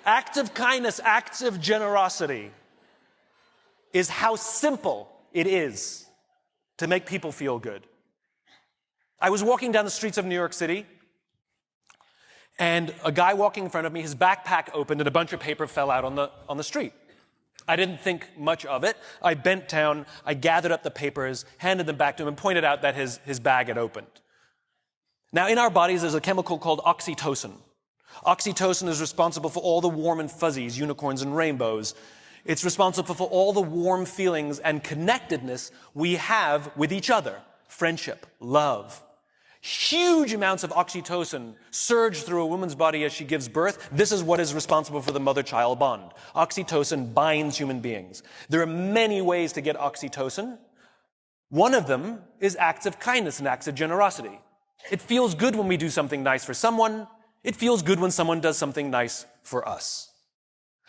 Acts of kindness, acts of generosity is how simple it is to make people feel good. I was walking down the streets of New York City, and a guy walking in front of me, his backpack opened and a bunch of paper fell out on the street. I didn't think much of it. I bent down, I gathered up the papers, handed them back to him, and pointed out that his bag had opened. Now, in our bodies, there's a chemical called oxytocin. Oxytocin is responsible for all the warm and fuzzies, unicorns and rainbows. It's responsible for all the warm feelings and connectedness we have with each other. Friendship, love. Huge amounts of oxytocin surge through a woman's body as she gives birth. This is what is responsible for the mother-child bond. Oxytocin binds human beings. There are many ways to get oxytocin. One of them is acts of kindness and acts of generosity. It feels good when we do something nice for someone. It feels good when someone does something nice for us.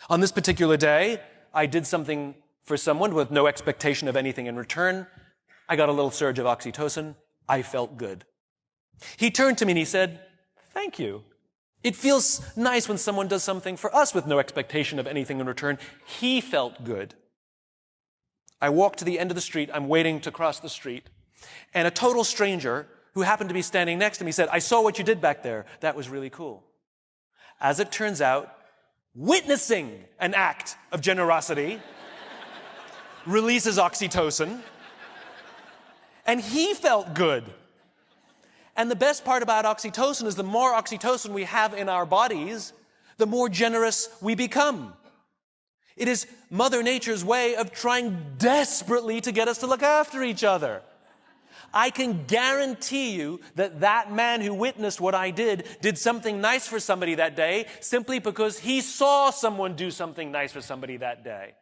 On this particular day, I did something for someone with no expectation of anything in return. I got a little surge of oxytocin. I felt good. He turned to me and he said, "Thank you. It feels nice when someone does something for us with no expectation of anything in return." He felt good. I walked to the end of the street. I'm waiting to cross the street. And a total stranger who happened to be standing next to me said, "I saw what you did back there. That was really cool." As it turns out, witnessing an act of generosity releases oxytocin, and he felt good. And the best part about oxytocin is the more oxytocin we have in our bodies, the more generous we become. It is Mother Nature's way of trying desperately to get us to look after each other. I can guarantee you that that man who witnessed what I did something nice for somebody that day simply because he saw someone do something nice for somebody that day.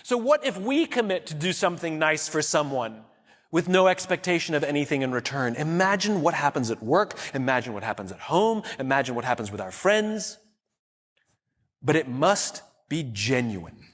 So what if we commit to do something nice for someone with no expectation of anything in return? Imagine what happens at work. Imagine what happens at home. Imagine what happens with our friends. But it must be genuine.